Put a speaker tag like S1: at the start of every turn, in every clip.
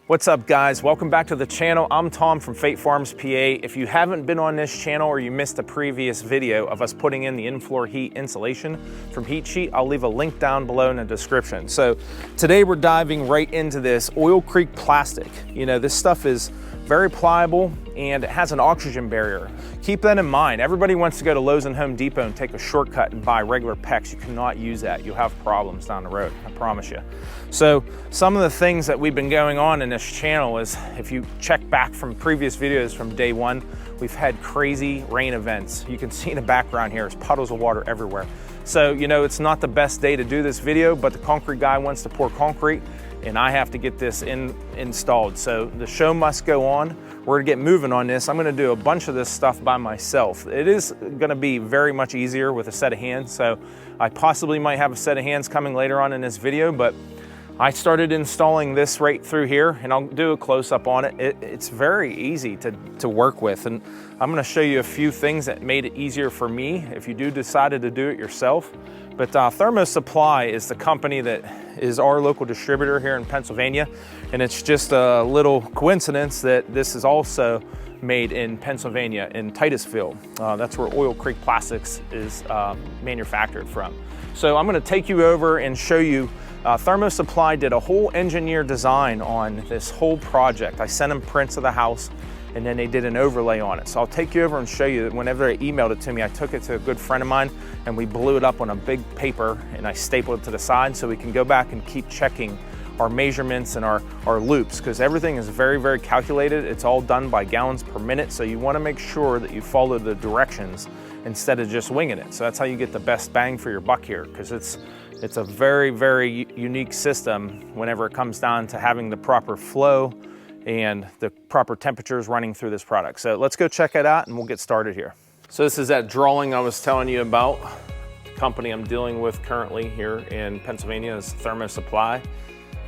S1: What's up guys, welcome back to the channel. I'm Tom from Fate Farms, PA. If you haven't been on this channel or you missed a previous video of us putting in the in-floor heat insulation from Heat Sheet, I'll leave a link down below in the description. So today we're diving right into this Oil Creek plastic. You know, this stuff is very pliable and it has an oxygen barrier. Keep that in mind. Everybody wants to go to Lowe's and Home Depot and take a shortcut and buy regular PEX. You cannot use that. You'll have problems down the road, I promise you. So some of the things that we've been going on in this channel is, if you check back from previous videos from day one, we've had crazy rain events. You can see in the background here, there's puddles of water everywhere. So, you know, it's not the best day to do this video, but the concrete guy wants to pour concrete and I have to get this installed. So the show must go on. We're gonna get moving on this. I'm gonna do a bunch of this stuff by myself. It is gonna be very much easier with a set of hands. So I possibly might have a set of hands coming later on in this video, but I started installing this right through here and I'll do a close up on it. It's very easy to work with. And I'm gonna show you a few things that made it easier for me if you decided to do it yourself. But Thermo Supply is the company that is our local distributor here in Pennsylvania. And it's just a little coincidence that this is also made in Pennsylvania, in Titusville. That's where Oil Creek Plastics is manufactured from. So I'm gonna take you over and show you, Thermo Supply did a whole engineer design on this whole project. I sent them prints of the house and then they did an overlay on it. So I'll take you over and show you that whenever they emailed it to me, I took it to a good friend of mine and we blew it up on a big paper and I stapled it to the side so we can go back and keep checking our measurements and our loops, because everything is very, very calculated. It's all done by gallons per minute. So you wanna make sure that you follow the directions instead of just winging it. So that's how you get the best bang for your buck here, because it's a very, very unique system whenever it comes down to having the proper flow and the proper temperatures running through this product. So let's go check it out and we'll get started here. So this is that drawing I was telling you about. The company I'm dealing with currently here in Pennsylvania is Thermo Supply.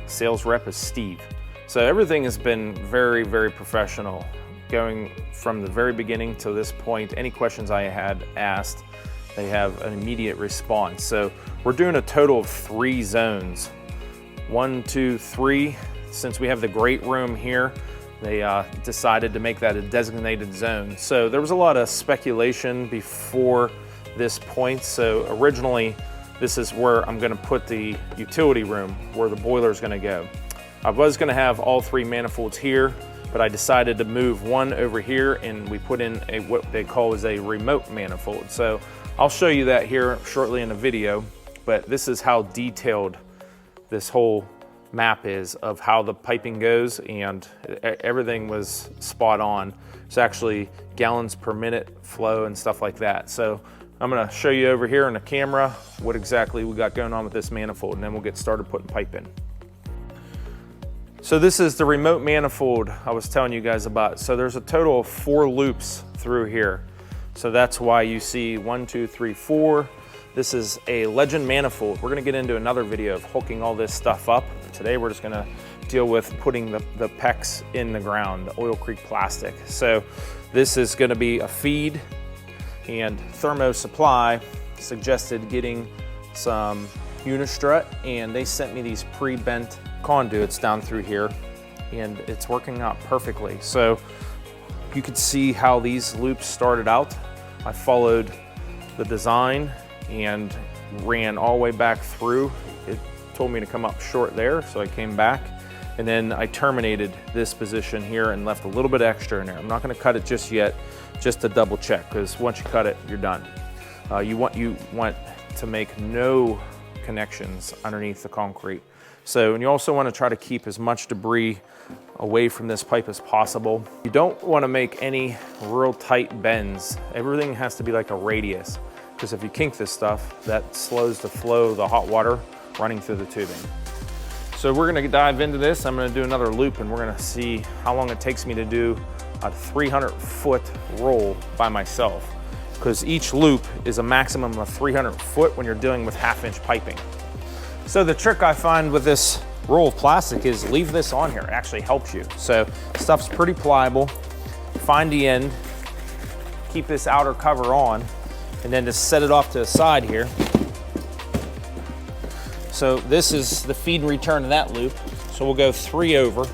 S1: Sales rep is Steve. So everything has been very, very professional going from the very beginning to this point. Any questions I had asked, they have an immediate response. So we're doing a total of 3 zones. 1, 2, 3. Since we have the great room here, they decided to make that a designated zone. So there was a lot of speculation before this point. So originally, this is where I'm gonna put the utility room, where the boiler is gonna go. I was gonna have all 3 manifolds here, but I decided to move one over here and we put in what they call is a remote manifold. So I'll show you that here shortly in the video, but this is how detailed this whole map is of how the piping goes, and everything was spot on. It's actually gallons per minute flow and stuff like that. So I'm gonna show you over here on the camera what exactly we got going on with this manifold, and then we'll get started putting pipe in. So this is the remote manifold I was telling you guys about. So there's a total of 4 loops through here. So that's why you see 1, 2, 3, 4. This is a Legend manifold. We're gonna get into another video of hooking all this stuff up. Today we're just gonna deal with putting the PEX in the ground, the Oil Creek plastic. So this is gonna be a feed, and Thermo Supply suggested getting some unistrut, and they sent me these pre-bent conduits down through here, and it's working out perfectly. So you could see how these loops started out. I followed the design and ran all the way back through. It told me to come up short there, so I came back, and then I terminated this position here and left a little bit extra in there. I'm not gonna cut it just yet, just to double check, because once you cut it, you're done. You want to make no connections underneath the concrete. So, and you also want to try to keep as much debris away from this pipe as possible. You don't want to make any real tight bends. Everything has to be like a radius, because if you kink this stuff, that slows the flow of the hot water running through the tubing. So we're gonna dive into this. I'm gonna do another loop and we're gonna see how long it takes me to do a 300-foot roll by myself, because each loop is a maximum of 300 foot when you're dealing with 1/2-inch piping. So the trick I find with this roll of plastic is leave this on here. It actually helps you. So stuff's pretty pliable. Find the end, keep this outer cover on, and then just set it off to the side here. So this is the feed and return of that loop. So we'll go 3 over.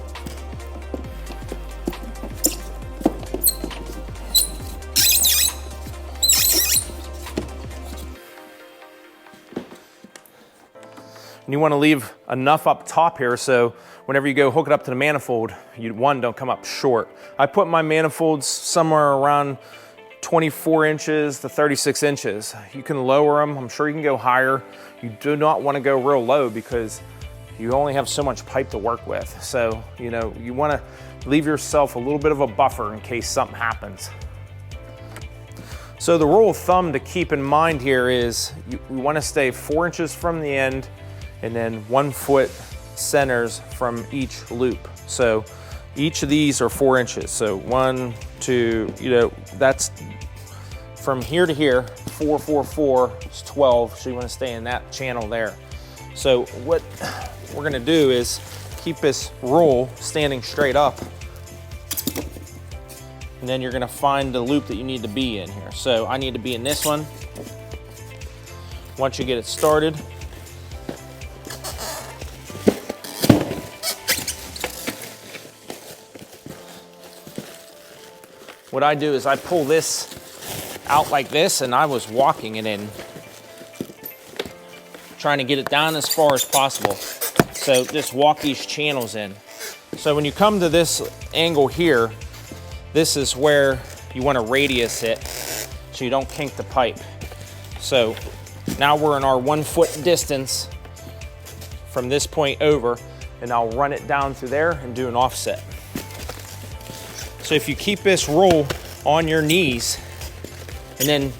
S1: And you want to leave enough up top here so whenever you go hook it up to the manifold, one, don't come up short. I put my manifolds somewhere around 24 inches to 36 inches. You can lower them. I'm sure you can go higher. You do not want to go real low because you only have so much pipe to work with. So, you know, you want to leave yourself a little bit of a buffer in case something happens. So the rule of thumb to keep in mind here is you want to stay 4 inches from the end and then 1 foot centers from each loop. So each of these are 4 inches. So 1, 2, you know, that's from here to here, 4, 4, 4 is 12. So you want to stay in that channel there. So what we're going to do is keep this roll standing straight up. And then you're going to find the loop that you need to be in here. So I need to be in this one. Once you get it started, what I do is I pull this out like this, and I was walking it in, trying to get it down as far as possible. So just walk these channels in. So when you come to this angle here, this is where you want to radius it so you don't kink the pipe. So now we're in our 1 foot distance from this point over, and I'll run it down through there and do an offset. So if you keep this roll on your knees and then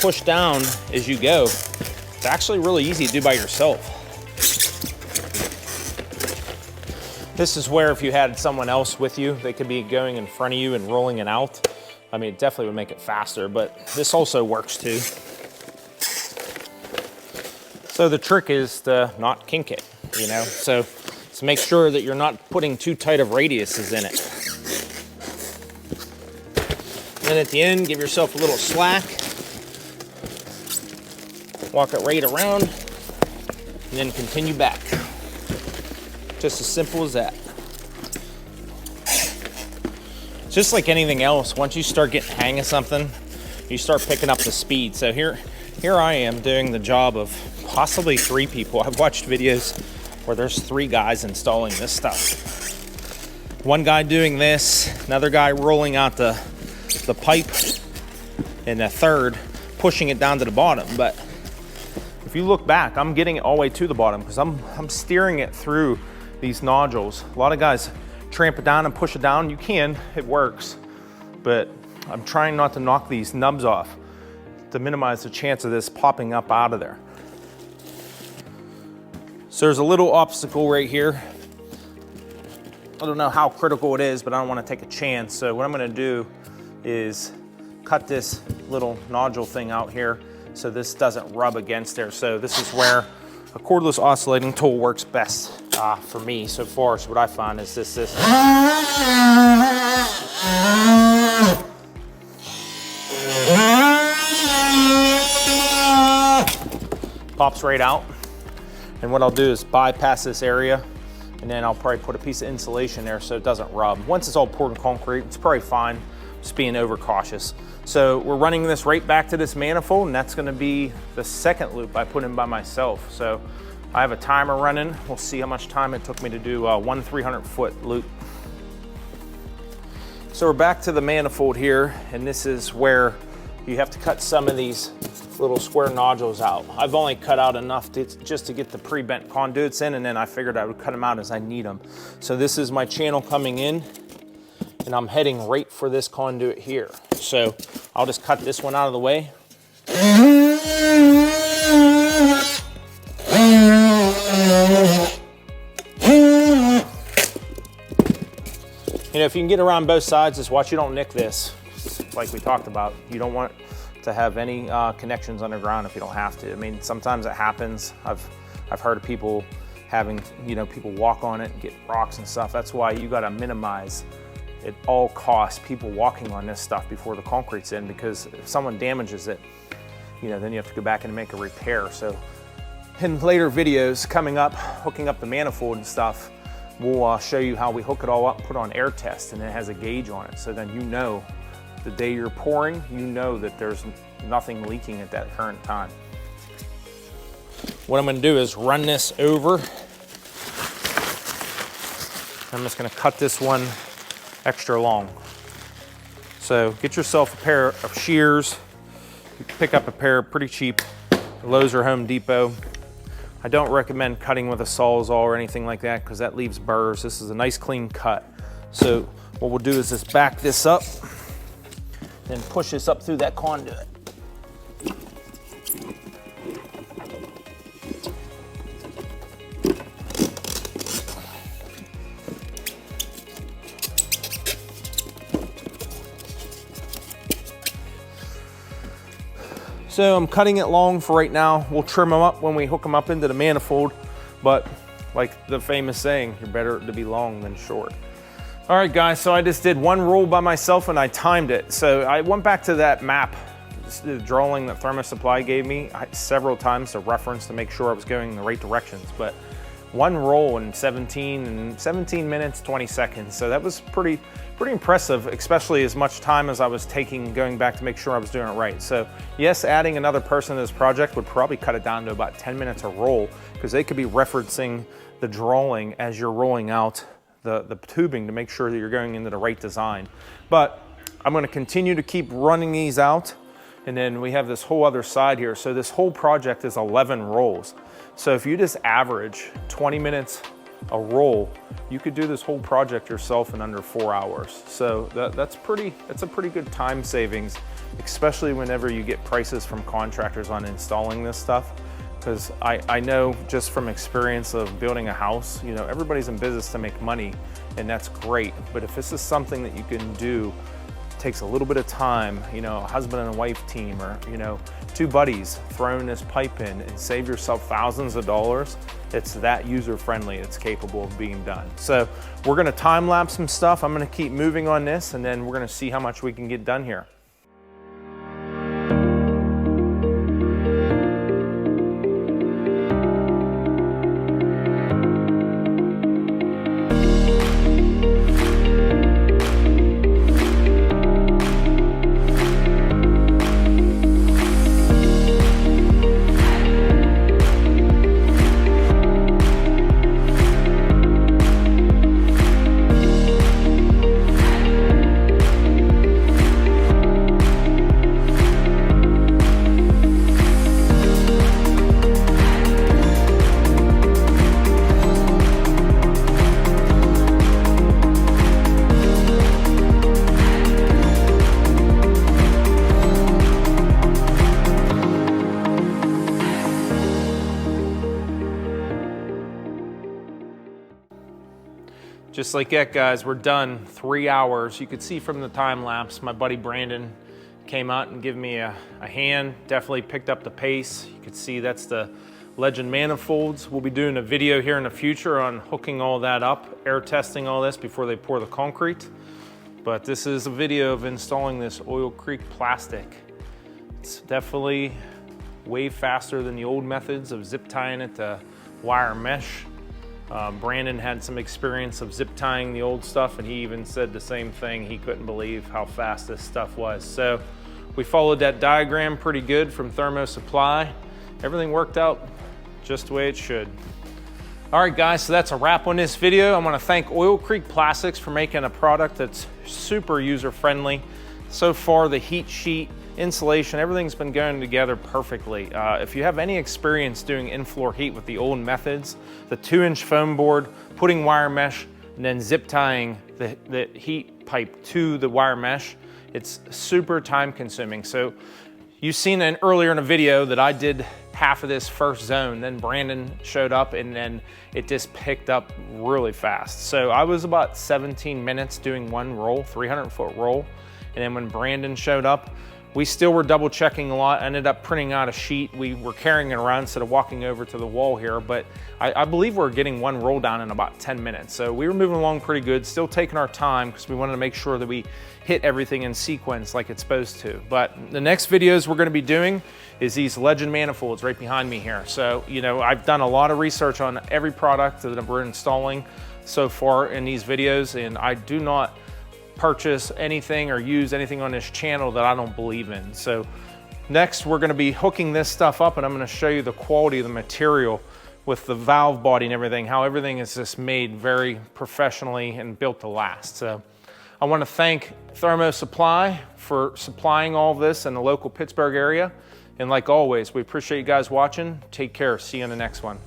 S1: push down as you go, it's actually really easy to do by yourself. This is where if you had someone else with you, they could be going in front of you and rolling it out. I mean, it definitely would make it faster, but this also works too. So the trick is to not kink it, you know? So make sure that you're not putting too tight of radiuses in it. Then at the end, give yourself a little slack. Walk it right around, and then continue back. Just as simple as that. Just like anything else, once you start getting the hang of something, you start picking up the speed. So here I am doing the job of possibly 3 people. I've watched videos where there's 3 guys installing this stuff. One guy doing this, another guy rolling out the pipe, and a third pushing it down to the bottom. But if you look back, I'm getting it all the way to the bottom because I'm steering it through these nodules. A lot of guys tramp it down and push it down. You can, it works, but I'm trying not to knock these nubs off to minimize the chance of this popping up out of there. So there's a little obstacle right here. I don't know how critical it is, but I don't want to take a chance. So what I'm going to do is cut this little nodule thing out here so this doesn't rub against there. So this is where a cordless oscillating tool works best for me so far. So what I find is this. Pops right out. And what I'll do is bypass this area, and then I'll probably put a piece of insulation there so it doesn't rub. Once it's all poured in concrete, it's probably fine. Just being overcautious. So we're running this right back to this manifold, and that's gonna be the second loop I put in by myself. So I have a timer running. We'll see how much time it took me to do one 300-foot loop. So we're back to the manifold here, and this is where you have to cut some of these little square nodules out. I've only cut out enough just to get the pre-bent conduits in, and then I figured I would cut them out as I need them. So this is my channel coming in, and I'm heading right for this conduit here. So I'll just cut this one out of the way. You know, if you can get around both sides, just watch you don't nick this. Like we talked about, you don't want to have any connections underground if you don't have to. I mean, sometimes it happens. I've heard of people having, you know, people walk on it and get rocks and stuff. That's why you gotta minimize at all costs people walking on this stuff before the concrete's in, because if someone damages it, you know, then you have to go back and make a repair. So in later videos coming up, hooking up the manifold and stuff, we'll show you how we hook it all up, put on air test, and it has a gauge on it. So then you know the day you're pouring, you know that there's nothing leaking at that current time. what I'm gonna do is run this over. I'm just gonna cut this one extra long. So get yourself a pair of shears. You can pick up a pair pretty cheap, Lowe's or Home Depot. I don't recommend cutting with a Sawzall or anything like that because that leaves burrs. This is a nice clean cut. So what we'll do is just back this up and push this up through that conduit. So I'm cutting it long for right now. We'll trim them up when we hook them up into the manifold, but like the famous saying, you're better to be long than short. All right guys, so I just did one roll by myself and I timed it. So I went back to that map, the drawing that Thermo Supply gave me several times to reference to make sure I was going in the right directions, but one roll in 17 minutes, 20 seconds. So that was pretty impressive, especially as much time as I was taking going back to make sure I was doing it right. So yes, adding another person to this project would probably cut it down to about 10 minutes a roll because they could be referencing the drawing as you're rolling out the tubing to make sure that you're going into the right design. But I'm gonna continue to keep running these out. And then we have this whole other side here. So this whole project is 11 rolls. So if you just average 20 minutes a roll, you could do this whole project yourself in under 4 hours. So that's a pretty good time savings, especially whenever you get prices from contractors on installing this stuff. Because I know just from experience of building a house, you know, everybody's in business to make money and that's great. But if this is something that you can do, takes a little bit of time, you know, a husband and a wife team or, you know, two buddies throwing this pipe in and save yourself thousands of dollars. It's that user-friendly, it's capable of being done. So we're gonna time lapse some stuff. I'm gonna keep moving on this and then we're gonna see how much we can get done here. Just like that, guys, we're done. 3 hours. You could see from the time lapse, my buddy Brandon came out and gave me a hand, definitely picked up the pace. You could see that's the Legend manifolds. We'll be doing a video here in the future on hooking all that up, air testing all this before they pour the concrete. But this is a video of installing this Oil Creek plastic. It's definitely way faster than the old methods of zip tying it to wire mesh. Brandon had some experience of zip tying the old stuff, and he even said the same thing. He couldn't believe how fast this stuff was. So we followed that diagram pretty good from Thermo Supply. Everything worked out just the way it should. All right, guys, so that's a wrap on this video. I want to thank Oil Creek Plastics for making a product that's super user-friendly. So far, the heat sheet, insulation, everything's been going together perfectly. If you have any experience doing in-floor heat with the old methods, the 2-inch foam board, putting wire mesh, and then zip tying the heat pipe to the wire mesh, it's super time consuming. So you've seen earlier in a video that I did half of this first zone, then Brandon showed up and then it just picked up really fast. So I was about 17 minutes doing one roll, 300-foot roll. And then when Brandon showed up, we still were double checking a lot, ended up printing out a sheet. We were carrying it around instead of walking over to the wall here, but I believe we're getting one roll down in about 10 minutes. So we were moving along pretty good, still taking our time because we wanted to make sure that we hit everything in sequence like it's supposed to. But the next videos we're gonna be doing is these Legend manifolds right behind me here. So, you know, I've done a lot of research on every product that we're installing so far in these videos, and I do not purchase anything or use anything on this channel that I don't believe in. So Next, we're gonna be hooking this stuff up, and I'm gonna show you the quality of the material with the valve body and everything, how everything is just made very professionally and built to last. So I wanna thank Thermo Supply for supplying all of this in the local Pittsburgh area. And like always, we appreciate you guys watching. Take care, see you in the next one.